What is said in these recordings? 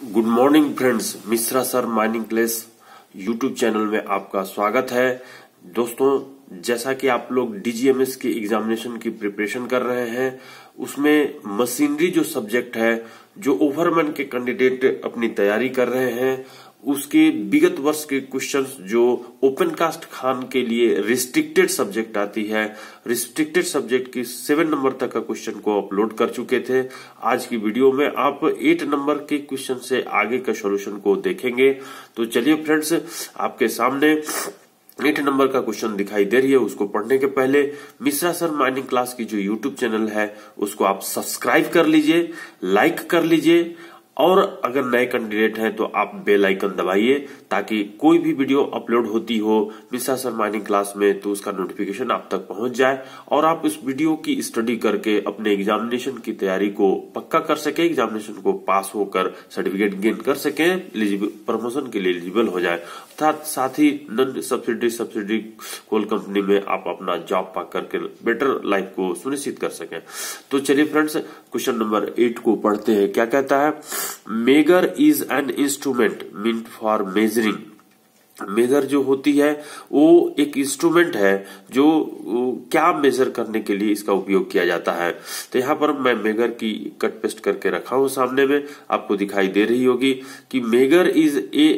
Good morning friends, Mishra sir mining class YouTube channel में आपका स्वागत है। दोस्तों, जैसा कि आप लोग डीजीएमएस की एग्जामिनेशन की प्रिपरेशन कर रहे हैं, उसमें मशीनरी जो सब्जेक्ट है, जो ओवरमैन के कैंडिडेट अपनी तैयारी कर रहे हैं, उसके विगत वर्ष के क्वेश्चंस जो ओपन कास्ट खान के लिए रिस्ट्रिक्टेड सब्जेक्ट आती है, रिस्ट्रिक्टेड सब्जेक्ट की 7 नंबर तक का क्वेश्चन को अपलोड कर चुके थे। आज की वीडियो में आप 8 नंबर के क्वेश्चन से आगे का सॉल्यूशन को देखेंगे। तो चलिए फ्रेंड्स, आपके सामने 8 नंबर का क्वेश्चन दिखाई दे रही है। उसको पढ़ने के पहले मिश्रा सर माइनिंग क्लास की जो यूट्यूब चैनल है उसको आप सब्सक्राइब कर लीजिए, लाइक कर लीजिए, और अगर नए कैंडिडेट हैं तो आप बेल आइकन दबाइए ताकि कोई भी वीडियो अपलोड होती हो मिश्रा सर माइनिंग क्लास में तो उसका नोटिफिकेशन आप तक पहुंच जाए और आप इस वीडियो की स्टडी करके अपने एग्जामिनेशन की तैयारी को पक्का कर सके, एग्जामिनेशन को पास होकर सर्टिफिकेट गेन कर सके, एलिजिबल प्रमोशन के लिए एलिजिबल हो जाए। अर्थात साथ ही नॉन सब्सिडी कोल कंपनी में आप अपना जॉब पा करके बेटर लाइफ को सुनिश्चित कर सकें। तो चलिए फ्रेंड्स, क्वेश्चन नंबर 8 को पढ़ते हैं। क्या कहता है? Megger is an instrument meant for measuring. Megger जो होती है वो एक इंस्ट्रूमेंट है जो क्या मेजर करने के लिए इसका उपयोग किया जाता है। तो यहाँ पर मैं मेगर की कट पेस्ट करके रखा हूं, सामने में आपको दिखाई दे रही होगी कि megger is a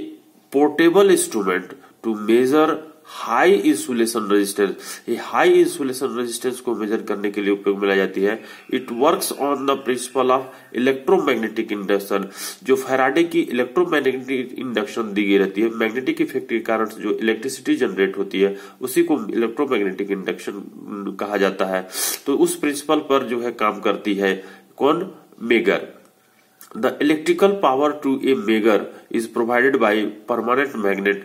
portable instrument to measure high insulation resistance. ये हाई इंसुलेशन रेजिस्टेंस को मेजर करने के लिए उपयोग में लाई जाती है। It works on the principle of electromagnetic induction. जो फैराडे की इलेक्ट्रोमैग्नेटिक इंडक्शन दी गई रहती है, मैग्नेटिक इफेक्ट के कारण जो इलेक्ट्रिसिटी जनरेट होती है उसी को इलेक्ट्रोमैग्नेटिक इंडक्शन कहा जाता है। तो उस प्रिंसिपल पर जो है काम करती है कौन? Megger. The electrical power to a megar is provided by permanent magnet।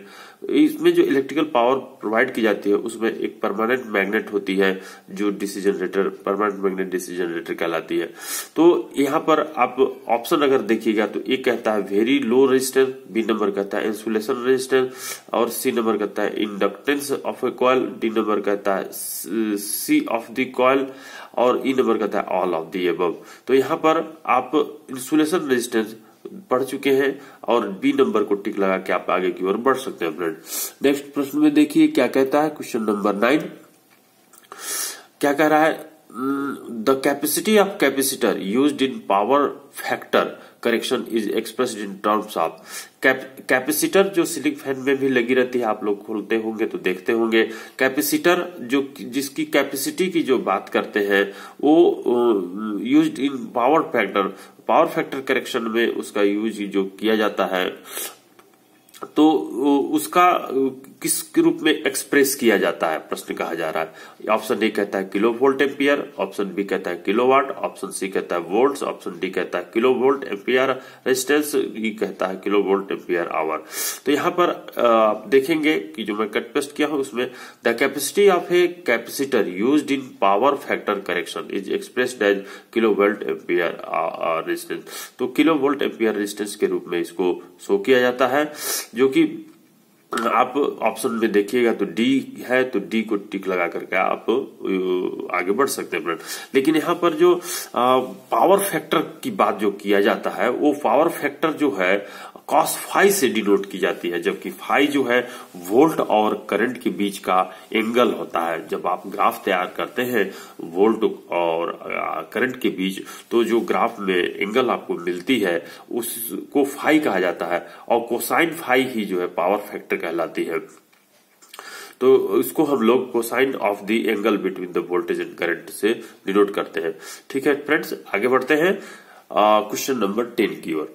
इसमें जो इलेक्ट्रिकल पावर प्रोवाइड की जाती है उसमें एक परमानेंट मैग्नेट होती है जो DC generator, permanent magnet DC generator कहलाती है। तो यहाँ पर आप ऑप्शन अगर देखिएगा तो एक कहता है very low resistance, B number कहता है इंसुलेशन रेजिस्टेंस, और सी नंबर कहता है inductance of a coil, D number कहता है सी ऑफ द कॉइल, और ई नंबर कहता है ऑल ऑफ दी अबव। तो यहाँ पर आप इंसुलेशन रेजिस्टेंस पढ़ चुके हैं और बी नंबर को टिक लगा के आप आगे की ओर बढ़ सकते हैं फ्रेंड। नेक्स्ट प्रश्न में देखिए क्या कहता है। क्वेश्चन नंबर 9 क्या कह रहा है? The capacity of capacitor used in power factor correction is expressed in terms of. Capacitor जो सीलिंग फैन में भी लगी रहती है, आप लोग खोलते होंगे तो देखते होंगे। कैपेसिटर जो जिसकी कैपेसिटी की जो बात करते हैं वो used in power factor, power factor correction में उसका यूज जो किया जाता है तो उसका किस रूप में एक्सप्रेस किया जाता है प्रश्न कहा जा रहा है। ऑप्शन ए कहता है kilo volt ampere, option B कहता है किलोवाट, ऑप्शन सी कहता है वोल्ट्स, ऑप्शन डी कहता है किलो वोल्ट एम्पियर रेजिस्टेंस, ई कहता है किलो वोल्ट एम्पियर आवर। तो यहाँ पर आप देखेंगे कि जो मैं कट पेस्ट किया हूं उसमें the capacity of a capacitor used in power factor correction is expressed as kilo volt ampere resistance. तो किलो वोल्ट एम्पियर रेजिस्टेंस के रूप में इसको शो किया जाता है, जो कि आप ऑप्शन में देखिएगा तो डी है, तो डी को टिक लगा करके आप आगे बढ़ सकते हैं। लेकिन यहाँ पर जो पावर फैक्टर की बात जो किया जाता है वो पावर फैक्टर जो है कॉस फाई से डिनोट की जाती है, जबकि फाई जो है वोल्ट और करंट के बीच का एंगल होता है। जब आप ग्राफ तैयार करते हैं वोल्ट और करंट के बीच, तो जो ग्राफ में एंगल आपको मिलती है उसको फाई कहा जाता है, और कोसाइन फाई ही जो है पावर फैक्टर कहलाती है। तो इसको हम लोग cosine of the angle between the voltage and current से डिनोट करते हैं। ठीक है फ्रेंड्स, आगे बढ़ते हैं क्वेश्चन नंबर 10 की ओर।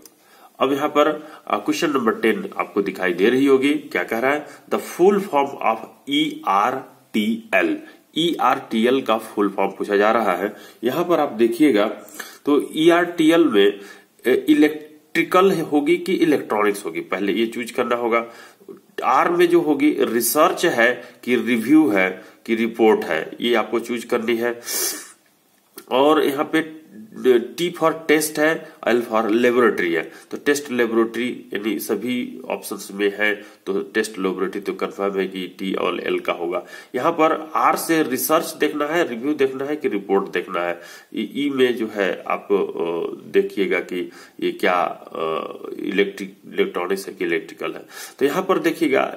अब यहाँ पर क्वेश्चन नंबर 10 आपको दिखाई दे रही होगी। क्या कह रहा है? The full form of ERTL। ERTL का फुल फॉर्म पूछा जा रहा है। यहाँ पर आप देखिएगा तो ERTL में इलेक्ट्रिकल होगी कि इलेक्ट्रॉनिक्स होगी, पहले ये चूज करना होगा। आर में जो होगी रिसर्च है कि रिव्यू है कि रिपोर्ट है, ये आपको चूज करनी है। और यहाँ पे टी फॉर टेस्ट है, एल फॉर लेबोरेटरी है। तो टेस्ट लेबोरेटरी यानी सभी ऑप्शंस में है, तो टेस्ट लेबोरेटरी तो कंफर्म है कि टी और एल का होगा। यहाँ पर आर से रिसर्च देखना है, रिव्यू देखना है कि रिपोर्ट देखना है। ई में जो है आप देखिएगा कि ये क्या इलेक्ट्रॉनिक्स है कि इलेक्ट्रिकल है। तो यहाँ पर देखिएगा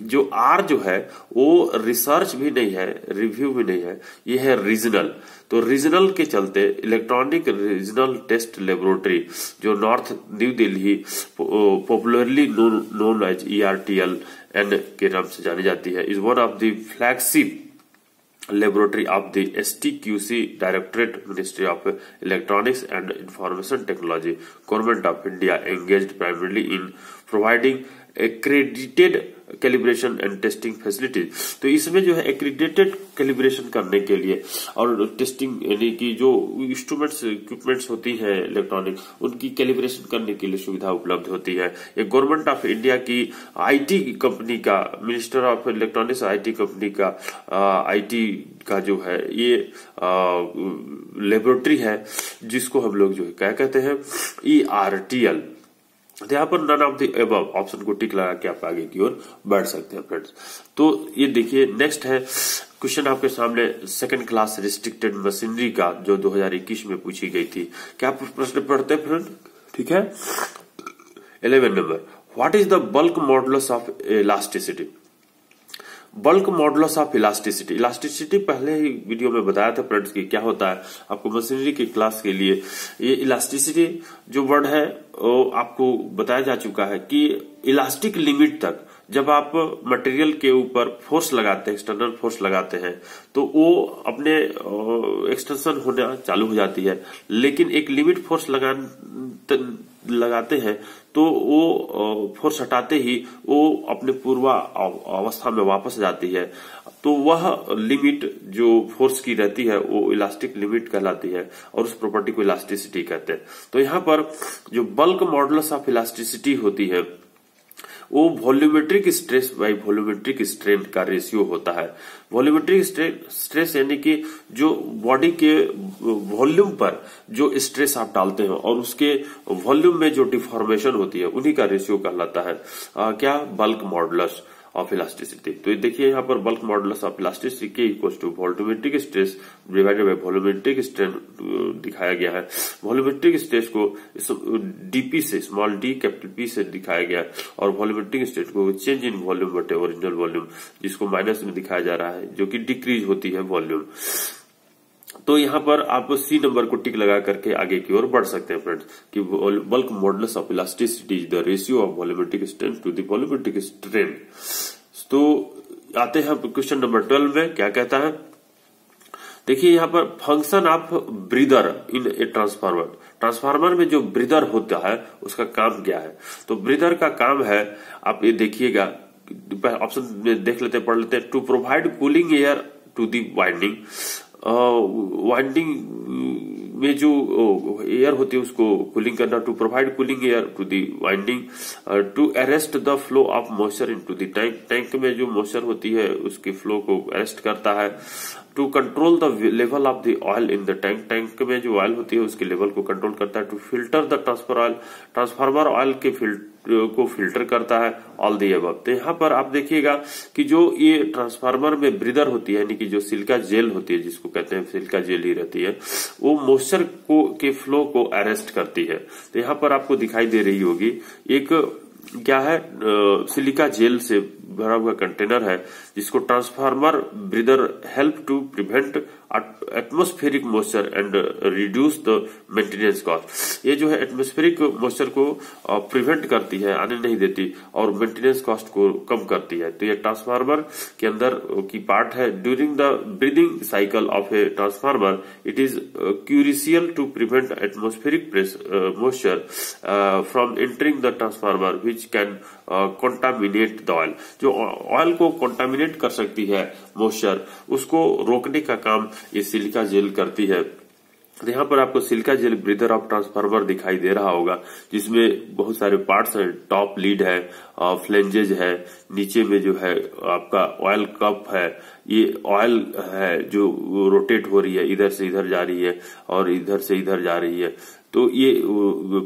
जो आर जो है वो रिसर्च भी नहीं है, रिव्यू भी नहीं है, ये है रीजनल। तो रीजनल के चलते इलेक्ट्रॉनिक रीजनल टेस्ट लेबोरेटरी जो north new Delhi popularly known as ERTL एन के नाम से जानी जाती है, is one of the flagship laboratory of the STQC Directorate, Ministry of Electronics and Information Technology, Government of India, engaged primarily in providing accredited calibration and testing facilities. तो इसमें जो है एक्रीडेटेड कैलिब्रेशन करने के लिए और टेस्टिंग यानी कि जो इंस्ट्रूमेंट्स इक्विपमेंट्स होती है इलेक्ट्रॉनिक, उनकी कैलिब्रेशन करने के लिए सुविधा उपलब्ध होती है। ये गवर्नमेंट ऑफ इंडिया की IT कंपनी का, minister of electronics IT company का IT का जो है ये लेबोरेटरी है, जिसको हम लोग जो है क्या कहते हैं ERTL। तो यहाँ पर none of the above option को टिक लगा के आप आगे की ओर बढ़ सकते हैं फ्रेंड्स। तो ये देखिए नेक्स्ट है क्वेश्चन आपके सामने सेकंड क्लास रिस्ट्रिक्टेड मशीनरी का, जो 2021 में पूछी गई थी। क्या प्रश्न पढ़ते हैं फ्रेंड? ठीक है, 11 number, what is the bulk modulus of elasticity? Bulk modulus of elasticity, elasticity पहले ही वीडियो में बताया था फ्रेंड्स कि क्या होता है। आपको मशीनरी की क्लास के लिए ये इलास्टिसिटी जो वर्ड है वो आपको बताया जा चुका है कि इलास्टिक लिमिट तक जब आप मटेरियल के ऊपर फोर्स लगाते हैं, एक्सटर्नल फोर्स लगाते हैं, तो वो अपने एक्सटेंशन होना चालू हो जाती है। लेकिन एक लिमिट फोर्स लगाते हैं तो वो फोर्स हटाते ही वो अपने पूर्व अवस्था में वापस जाती है। तो वह लिमिट जो फोर्स की रहती है वो इलास्टिक लिमिट कहलाती है और उस प्रॉपर्टी को इलास्टिसिटी कहते हैं। तो यहाँ पर जो बल्क मॉडुलस ऑफ इलास्टिसिटी होती है वो volumetric stress by volumetric strain का रेशियो होता है। वॉल्यूमेट्रिक स्ट्रेस यानी कि जो बॉडी के वॉल्यूम पर जो स्ट्रेस आप डालते हैं और उसके वॉल्यूम में जो डिफॉर्मेशन होती है उन्हीं का रेशियो कहलाता है क्या? Bulk modulus of elasticity. तो देखिए यहाँ पर बल्क मॉडुलस ऑफ इलास्टिसिटी के equals to volumetric stress divided by volumetric strain दिखाया गया है। वॉल्यूमेट्रिक स्ट्रेस को डीपी से, स्मॉल डी कैपिटल पी से दिखाया गया है और वॉल्यूमेट्रिक स्ट्रेस को चेंज इन वॉल्यूम बटे ओरिजिनल वॉल्यूम, जिसको माइनस में दिखाया जा रहा है, जो कि डिक्रीज होती है वॉल्यूम। तो यहाँ पर आप सी नंबर को टिक लगा करके आगे की ओर बढ़ सकते हैं फ्रेंड्स कि bulk modulus of elasticity is the ratio of volumetric strain to the volumetric strain. तो आते हैं क्वेश्चन नंबर 12 में, क्या कहता है? देखिए यहाँ पर function of breather in a transformer. Transformer में जो ब्रीदर होता है उसका काम क्या है? तो ब्रीदर का काम है, आप ये देखिएगा ऑप्शन में देख लेते हैं, पढ़ लेते हैं। To provide cooling air to the winding, winding में जो एयर होती है उसको कूलिंग करना। To provide cooling air to the winding, to arrest the flow of moisture into the tank, tank में जो मॉइस्चर होती है उसके फ्लो को अरेस्ट करता है। To control the level of the oil in the tank, tank में जो ऑयल होती है उसके लेवल को कंट्रोल करता है। To filter the transfer oil, transformer oil के को फिल्टर करता है। All the above. तो यहाँ पर आप देखिएगा कि जो ये ट्रांसफार्मर में ब्रीदर होती है यानी कि जो सिलिका जेल होती है, जिसको कहते हैं सिलिका जेल ही रहती है, वो मॉइस्चर को के फ्लो को अरेस्ट करती है। तो यहाँ पर आपको दिखाई दे रही होगी एक क्या है, सिलिका जेल से भरा हुआ कंटेनर है जिसको transformer breather help to prevent atmospheric moisture and reduce the maintenance cost. ये जो है एटमॉस्फेरिक मॉइस्चर को प्रिवेंट करती है, आने नहीं देती, और मेंटेनेंस कॉस्ट को कम करती है। तो ये ट्रांसफार्मर के अंदर की पार्ट है। During the breathing cycle of a transformer it is crucial to prevent atmospheric moisture from entering the transformer which can contaminate the oil. जो ऑयल को कंटामिनेट कर सकती है मॉइस्चर, उसको रोकने का काम ये सिलिका जेल करती है। तो यहाँ पर आपको silica gel breather of transformer दिखाई दे रहा होगा, जिसमें बहुत सारे पार्ट्स हैं। टॉप लीड है, फ्लेंजेज है, नीचे में जो है आपका ऑयल कप है, ये ऑयल है जो रोटेट हो रही है, इधर से इधर जा रही है और इधर से इधर जा रही है, तो ये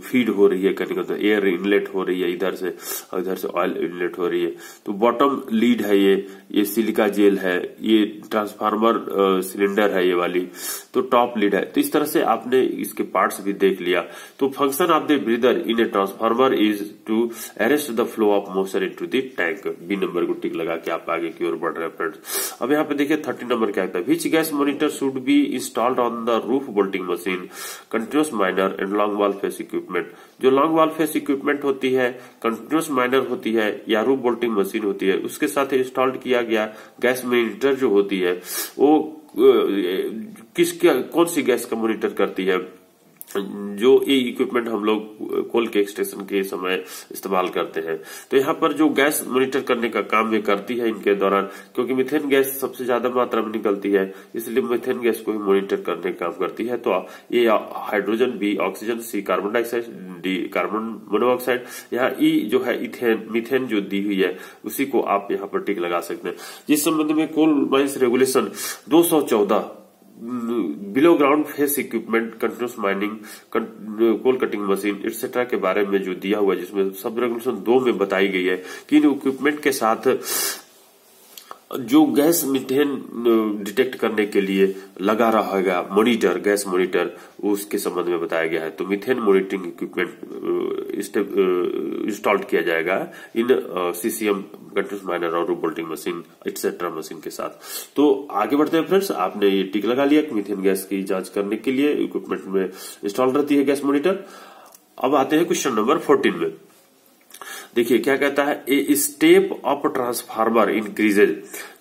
फीड हो रही है कहीं तो एयर इनलेट हो रही है इधर से, और इधर से ऑयल इनलेट हो रही है। तो बॉटम लीड है ये सिलिका जेल है, ये ट्रांसफार्मर सिलेंडर है ये वाली, तो टॉप लीड है। तो इस तरह से आपने इसके पार्ट्स भी देख लिया। तो function of the breather in a transformer is to arrest the flow of moisture into the tank. B number को टिक लगा के आप आगे की ओर बढ़ रहे हैं फ्रेंड्स। अब यहाँ पे देखिए 30 नंबर क्या कहता है, which gas monitor should be installed on the roof bolting machine, continuous minor and long wall face equipment. जो लॉन्ग वॉल फेस इक्विपमेंट होती है, कंटिन्यूस माइनर होती है या रूफ बोल्टिंग मशीन होती है, उसके साथ इंस्टॉल्ड किया गया गैस मॉनिटर जो होती है वो कौन सी गैस का मॉनिटर करती है, जो ये इक्विपमेंट हम लोग कोल के एक्सट्रैक्शन के समय इस्तेमाल करते हैं। तो यहाँ पर जो गैस मॉनिटर करने का काम ये करती है इनके दौरान, क्योंकि मीथेन गैस सबसे ज्यादा मात्रा में निकलती है, इसलिए मीथेन गैस को ही मॉनिटर करने का काम करती है। तो ये hydrogen, B oxygen, C carbon dioxide, D carbon monoxide, यहाँ ई जो है इथेन मीथेन जो दी हुई है उसी को आप यहाँ पर टिक लगा सकते हैं। जिस संबंध में coal mines regulation 214 below ground face equipment, continuous mining, coal cutting machine etcetera के बारे में जो दिया हुआ है, जिसमें सब रेगुलेशन 2 में बताई गई है कि इन इक्विपमेंट के साथ जो गैस मीथेन डिटेक्ट करने के लिए लगा रहेगा मॉनिटर, गैस मॉनिटर, उसके संबंध में बताया गया है। तो मीथेन मॉनिटरिंग इक्विपमेंट इंस्टॉल्ड किया जाएगा इन सीसीएम, कंटिन्यूस माइनर और बोल्टिंग मशीन एक्सेट्रा मशीन के साथ। तो आगे बढ़ते हैं फ्रेंड्स, आपने ये टिक लगा लिया कि मीथेन गैस की जांच करने के लिए इक्विपमेंट में इंस्टॉल रहती है गैस मॉनिटर। अब आते हैं क्वेश्चन नंबर 14 में। देखिए क्या कहता है, a step of transformer increases.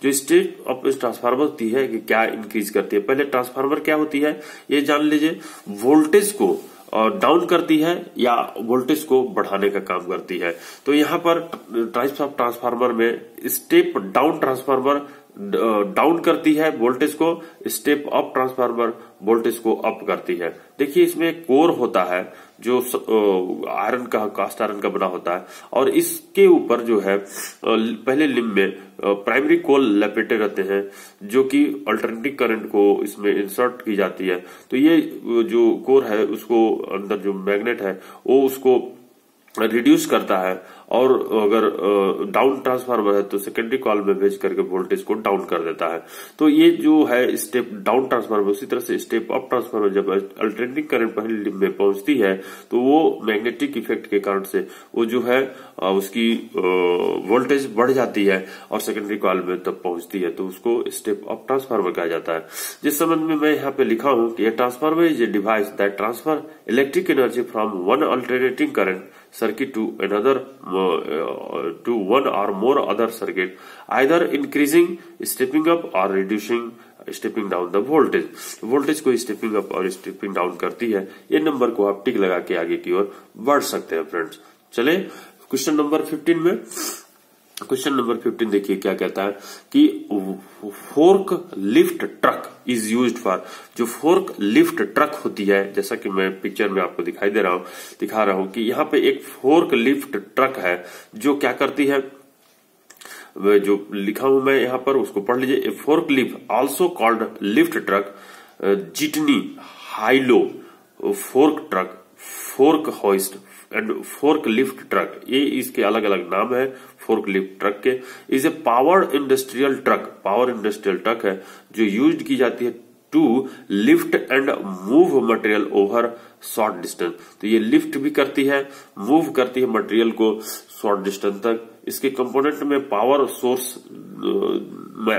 जो स्टेप ऑफ ट्रांसफार्मर होती है कि क्या इंक्रीज करती है, पहले ट्रांसफार्मर क्या होती है ये जान लीजिए। वोल्टेज को डाउन करती है या वोल्टेज को बढ़ाने का काम करती है। तो यहाँ पर टाइप्स ऑफ ट्रांसफार्मर में स्टेप डाउन ट्रांसफार्मर डाउन करती है वोल्टेज को, स्टेप अप ट्रांसफार्मर वोल्टेज को अप करती है। देखिए इसमें कोर होता है जो आयरन का, कास्ट आयरन का बना होता है, और इसके ऊपर जो है पहले लिम्ब में प्राइमरी कोल लपेटे रहते हैं, जो कि अल्टरनेटिंग करंट को इसमें इंसर्ट की जाती है। तो ये जो कोर है उसको अंदर जो मैग्नेट है वो उसको रिड्यूस करता है, और अगर डाउन ट्रांसफार्मर है तो सेकेंडरी कॉल में भेज करके वोल्टेज को डाउन कर देता है। तो ये जो है स्टेप डाउन ट्रांसफार्मर, उसी तरह से स्टेप अप ट्रांसफार्मर जब अल्टरनेटिंग करंट पहले लिंब में पहुंचती है तो वो मैग्नेटिक इफेक्ट के कारण से वो जो है उसकी वोल्टेज बढ़ जाती है और सेकेंडरी कॉल में तब पहुंचती है, तो उसको स्टेप अप ट्रांसफार्मर कहा जाता है। जिस संबंध में मैं यहाँ पे लिखा हूं कि transformer is a device that transfer electric energy from one alternating current circuit to another to one or more other circuit, either increasing, stepping up or reducing, stepping down the voltage. Voltage को stepping up और stepping down करती है। ये number को आप टिक लगा के आगे की ओर बढ़ सकते हैं फ्रेंड्स। चले क्वेश्चन नंबर 15 में। क्वेश्चन नंबर 15 देखिए क्या कहता है कि fork lift truck is used for. जो फोर्क लिफ्ट ट्रक होती है, जैसा कि मैं पिक्चर में आपको दिखा रहा हूं कि यहाँ पे एक फोर्क लिफ्ट ट्रक है जो क्या करती है, जो लिखा हूं मैं यहाँ पर उसको पढ़ लीजिए। A fork lift also called lift truck, jitney, hilo, fork truck, fork hoist and fork lift truck, ये इसके अलग अलग नाम है फोर्क लिफ्ट ट्रक के। Is a power industrial truck, power industrial truck है जो यूज की जाती है to lift and move material over short distance. तो ये लिफ्ट भी करती है, मूव करती है मटेरियल को शॉर्ट डिस्टेंस तक। इसके कंपोनेंट में पावर सोर्स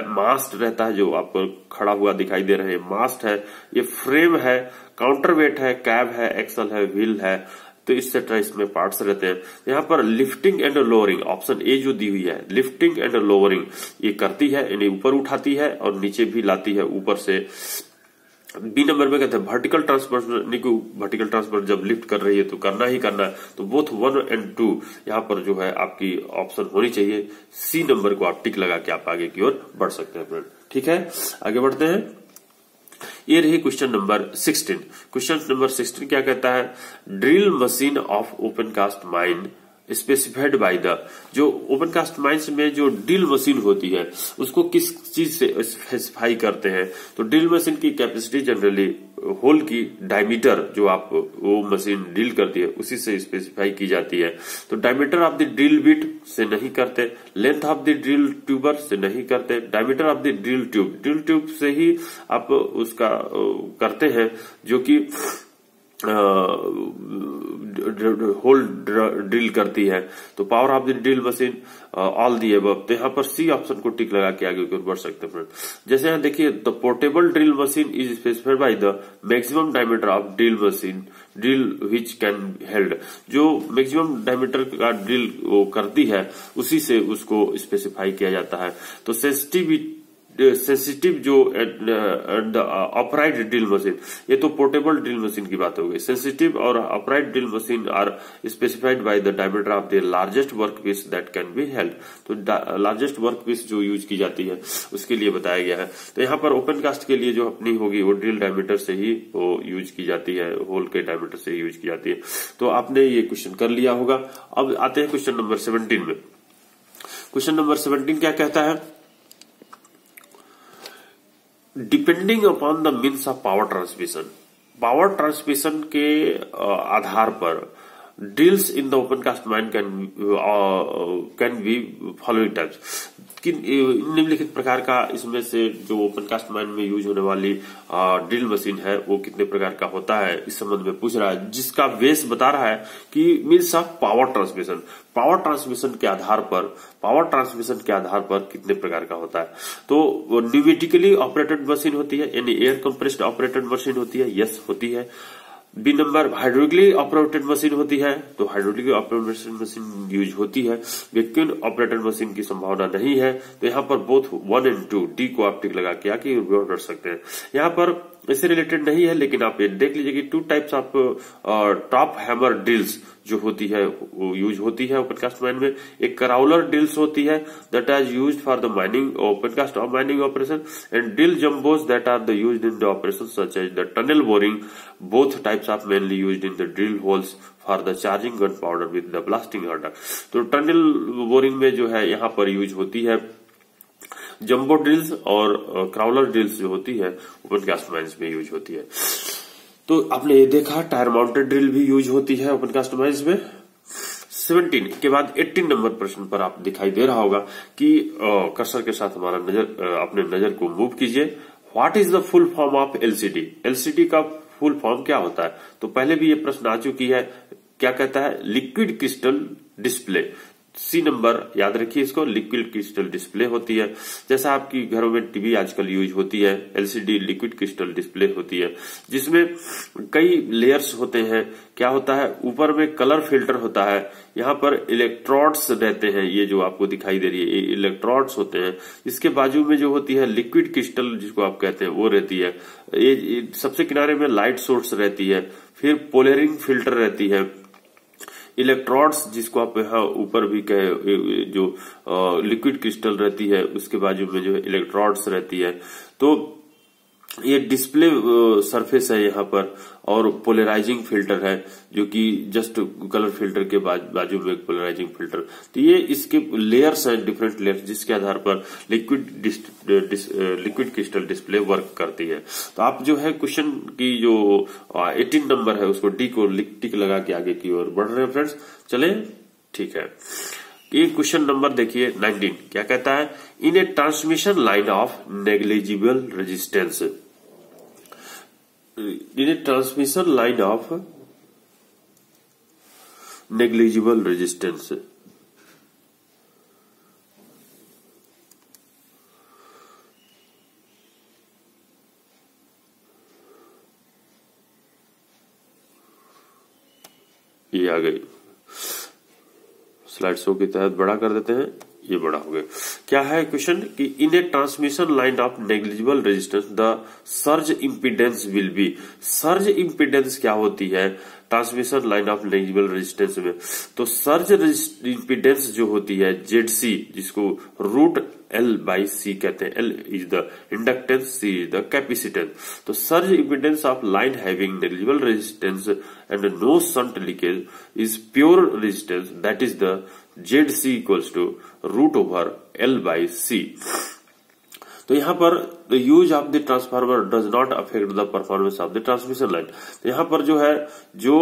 मास्ट रहता है, जो आपको खड़ा हुआ दिखाई दे रहे हैं मास्ट है, ये फ्रेम है, काउंटरवेट है, कैब है, एक्सल है, व्हील है, तो इस तरह इसमें पार्ट्स रहते हैं। यहाँ पर lifting and lowering, option A जो दी हुई है लिफ्टिंग एंड लोअरिंग, ये करती है, इन्हें ऊपर उठाती है और नीचे भी लाती है ऊपर से। बी नंबर में कहते हैं वर्टिकल ट्रांसफर, वर्टिकल ट्रांसफर जब लिफ्ट कर रही है तो करना ही करना है, तो बोथ 1 और 2 यहाँ पर जो है आपकी ऑप्शन होनी चाहिए। सी नंबर को आप टिक लगा के आप आगे की ओर बढ़ सकते हैं फ्रेंड। ठीक है, आगे बढ़ते हैं। ये रही क्वेश्चन नंबर 16। क्वेश्चन नंबर 16 क्या कहता है, drill machine of open cast mine specified by the, जो ओपन कास्ट माइंस में जो ड्रिल मशीन होती है उसको किस चीज से स्पेसिफाई करते हैं, तो ड्रिल मशीन की कैपेसिटी जनरली होल की डायमीटर जो आप वो मशीन ड्रिल करती है उसी से स्पेसिफाई की जाती है। तो diameter of the drill bit से नहीं करते, length of the drill tuber से नहीं करते, diameter of the drill tube से ही आप उसका करते हैं, जो कि होल ड्रिल करती है। तो power of the drill machine all the above, तो यहाँ पर सी ऑप्शन को टिक लगा के आगे बढ़ सकते हैं। जैसे यहाँ देखिए, the portable drill machine is specified by the maximum diameter of drill machine drill which can held, जो मैक्सिमम डायमीटर का ड्रिल वो करती है उसी से उसको स्पेसिफाई किया जाता है। तो सेंसिटिव जो अपराइट ड्रिल मशीन, ये तो पोर्टेबल ड्रिल मशीन की बात हो गई। सेंसिटिव और upright drill machine are specified by the diameter of the largest work piece that can be held, तो लार्जेस्ट वर्क पीस जो यूज की जाती है उसके लिए बताया गया है। तो यहाँ पर ओपन कास्ट के लिए जो अपनी होगी वो ड्रिल डायमीटर से ही वो यूज की जाती है, होल के डायमीटर से ही यूज की जाती है। तो आपने ये क्वेश्चन कर लिया होगा। अब आते हैं क्वेश्चन नंबर 17 में। क्वेश्चन नंबर 17 क्या कहता है, depending upon the means of power transmission के आधार पर drills in the open cast mine can be following types, कि निम्नलिखित प्रकार का इसमें से जो ओपन कास्ट माइन में यूज होने वाली ड्रिल मशीन है वो कितने प्रकार का होता है, इस संबंध में पूछ रहा है, जिसका बेस बता रहा है कि मीन्स ऑफ पावर ट्रांसमिशन के आधार पर कितने प्रकार का होता है। तो न्यूमेटिकली ऑपरेटेड मशीन होती है, यानी एयर कंप्रेस्ड ऑपरेटेड मशीन होती है, यस होती है। B number hydraulically operated machine होती है, तो हाइड्रोलिकली ऑपरेटेड मशीन यूज होती है। वैक्यूम ऑपरेटेड मशीन की संभावना नहीं है, तो यहाँ पर बोथ 1 और 2 डी को आप टिक लगा के आके कर सकते हैं। यहाँ पर इससे रिलेटेड नहीं है, लेकिन आप ये देख लीजिए कि 2 types of top hammer drills जो होती है वो यूज होती है ओपन कास्ट माइन में। एक कराउलर ड्रिल्स होती है that are used for the mining open cast mining operation, and drill jumbos that are the used in the operation such as the tunnel boring. Both types are mainly used in the drill holes for the charging gun powder with the blasting harder. तो tunnel boring में जो है यहाँ पर use होती है jumbo drills, और crawler drills जो होती है ओपन कास्ट माइंस में यूज होती है। तो आपने ये देखा टायर माउंटेड ड्रिल भी यूज होती है ओपन कास्ट माइंस में। 17 के बाद 18 नंबर प्रश्न पर आप दिखाई दे रहा होगा कि कर्सर के साथ हमारा अपने नजर को मूव कीजिए। What is the full form of LCD? LCD का फुल फॉर्म क्या होता है? तो पहले भी ये प्रश्न आ चुकी है। क्या कहता है? Liquid crystal display. C number याद रखिए इसको, लिक्विड क्रिस्टल डिस्प्ले होती है। जैसा आपकी घरों में टीवी आजकल यूज होती है, एलसीडी लिक्विड क्रिस्टल डिस्प्ले होती है, जिसमें कई लेयर्स होते हैं। क्या होता है? ऊपर में कलर फिल्टर होता है, यहाँ पर इलेक्ट्रोड्स रहते हैं, ये जो आपको दिखाई दे रही है ये इलेक्ट्रोड्स होते हैं। इसके बाजू में जो होती है लिक्विड क्रिस्टल जिसको आप कहते हैं वो रहती है। ये सबसे किनारे में लाइट सोर्स रहती है, फिर पोलरिंग फिल्टर रहती है, इलेक्ट्रोड्स जिसको आप यहाँ ऊपर भी कहे जो लिक्विड क्रिस्टल रहती है उसके बाजू में जो है इलेक्ट्रोड्स रहती है। तो ये डिस्प्ले सरफेस है यहाँ पर, और पोलराइजिंग फिल्टर है जो कि जस्ट कलर फिल्टर के बाजू में एक पोलराइजिंग फिल्टर। तो ये इसके लेयर्स हैं, डिफरेंट लेयर्स, जिसके आधार पर लिक्विड क्रिस्टल डिस्प्ले वर्क करती है। तो आप जो है क्वेश्चन की जो 18 नंबर है उसको डी को टिक लगा के आगे की ओर बढ़ रहे हैं फ्रेंड्स। चले ठीक है, ये क्वेश्चन नंबर देखिए 19 क्या कहता है? In a transmission line of negligible resistance, in a transmission line of negligible resistance, ये आ गई स्लाइड शो के तहत बड़ा कर देते हैं, ये बड़ा हो गया। क्या है क्वेश्चन कि in a transmission line of negligible resistance the surge impedance will be. Surge impedance क्या होती है? Transmission line of negligible resistance में। तो सर्ज इम्पीडेंस जो होती है जेड-सी, जिसको √L/C कहते हैं। L is the inductance, C is the capacitance. तो surge impedance of line having negligible resistance and no shunt leakage is pure resistance, that is the ZC equals to √L/C। तो यहाँ पर the use of the transformer does not affect the performance of the transmission line. तो यहाँ पर जो है जो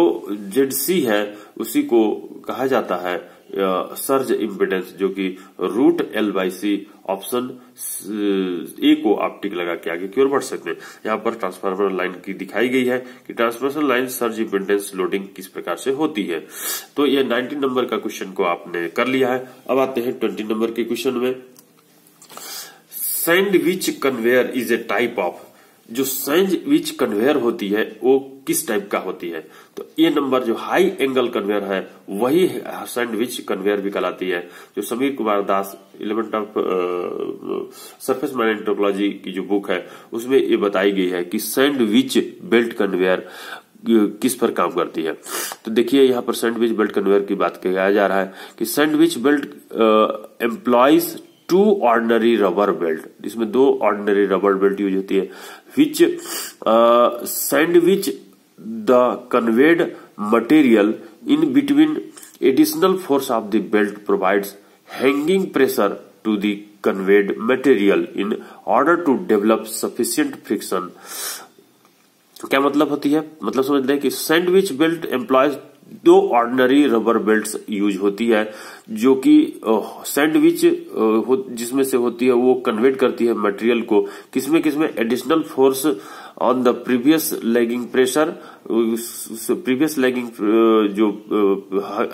ZC है उसी को कहा जाता है सर्ज इम्पीडेंस, जो कि √L/C ऑप्शन ए को आप टिक लगा के आगे की ओर बढ़ सकते हैं। यहाँ पर ट्रांसफार्मर लाइन की दिखाई गई है कि transmission line surge impedance loading किस प्रकार से होती है। तो ये 19 नंबर का क्वेश्चन को आपने कर लिया है। अब आते हैं 20 नंबर के क्वेश्चन में। Sandwich conveyor is a type of, जो सैंडविच कन्वेयर होती है वो किस टाइप का होती है। तो ये नंबर जो हाई एंगल कन्वेयर है वही सैंडविच कन्वेयर भी कहलाती है। जो Sameer Kumar Das element of surface मैग्नेटोलॉजी की जो बुक है उसमें ये बताई गई है कि सैंडविच बेल्ट कन्वेयर किस पर काम करती है। तो देखिए यहाँ पर सैंडविच बेल्ट कन्वेयर की बात किया जा रहा है कि sandwich belt employs 2 ordinary rubber belt, इसमें 2 ऑर्डिनरी रबर बेल्ट यूज होती है, which sandwich the conveyed material in between additional force of the belt provides hanging pressure to the conveyed material in order to develop sufficient friction. क्या मतलब होती है, मतलब समझ लें कि sandwich belt employs 2 ordinary rubber belts use होती है, जो कि सैंडविच जिसमें से होती है वो कन्वर्ट करती है मटेरियल को किसमें additional force on the previous lagging pressure, previous lagging जो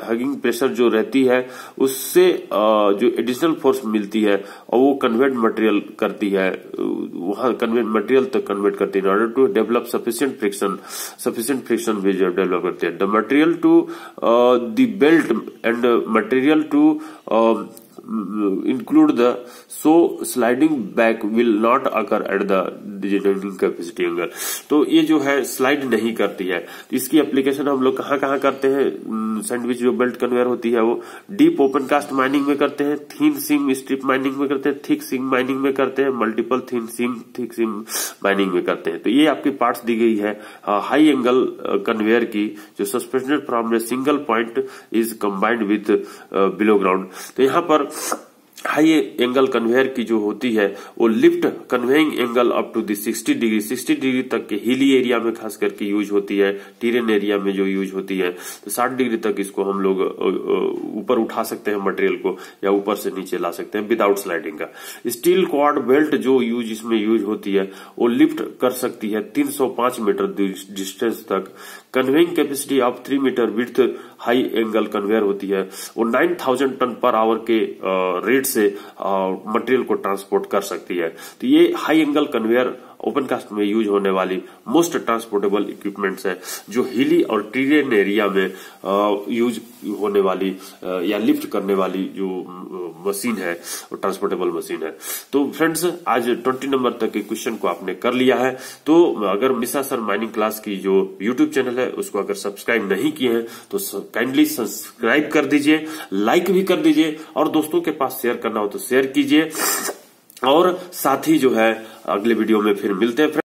हगिंग प्रेशर जो रहती है उससे जो एडिशनल फोर्स मिलती है और वो कन्वर्ट मटेरियल करती है, वहां कन्वर्ट मटेरियल तक कन्वर्ट करती है in order to develop sufficient friction भी डेवलप करती है। The material to the belt and material to include the so sliding back will not occur at the generating capacity angle। तो ये जो है स्लाइड नहीं करती है। तो इसकी एप्लीकेशन हम लोग कहाँ करते हैं, सैंडविच जो बेल्ट कन्वेयर होती है वो डीप ओपन कास्ट माइनिंग में करते हैं, थीन सीम स्ट्रिप माइनिंग में करते हैं, थिक सीम माइनिंग में करते हैं, मल्टीपल थीन सीम थिक सीम माइनिंग में करते हैं। तो ये आपकी पार्ट्स दी गई है हाई एंगल कन्वेयर की, जो suspended from a single point is combined with below ground. तो यहाँ पर हाई एंगल कन्वेयर की जो होती है वो lift conveying angle up to the 60 degree तक के हिली एरिया में खास करके यूज होती है, टीरेन एरिया में जो यूज होती है। तो 60 डिग्री तक इसको हम लोग ऊपर उठा सकते हैं मटेरियल को, या ऊपर से नीचे ला सकते हैं विदाउट स्लाइडिंग का। स्टील क्वाड बेल्ट जो इसमें यूज होती है वो लिफ्ट कर सकती है 305 मीटर डिस्टेंस तक। Conveying capacity of 3 meter width high angle conveyor होती है, वो 9000 टन पर आवर के रेट से मटेरियल को ट्रांसपोर्ट कर सकती है। तो ये high angle conveyor open cast में यूज होने वाली मोस्ट ट्रांसपोर्टेबल इक्विपमेंट्स है, जो हिली और टीरेन एरिया में यूज होने वाली या लिफ्ट करने वाली जो मशीन है वो ट्रांसपोर्टेबल मशीन है। तो फ्रेंड्स आज 20 नंबर तक के क्वेश्चन को आपने कर लिया है। तो अगर मिश्रा सर माइनिंग क्लास की जो यूट्यूब चैनल है उसको अगर सब्सक्राइब नहीं किए हैं तो काइंडली सब्सक्राइब कर दीजिए, लाइक भी कर दीजिए, और दोस्तों के पास शेयर करना हो तो शेयर कीजिए। और साथ ही जो है अगले वीडियो में फिर मिलते हैं।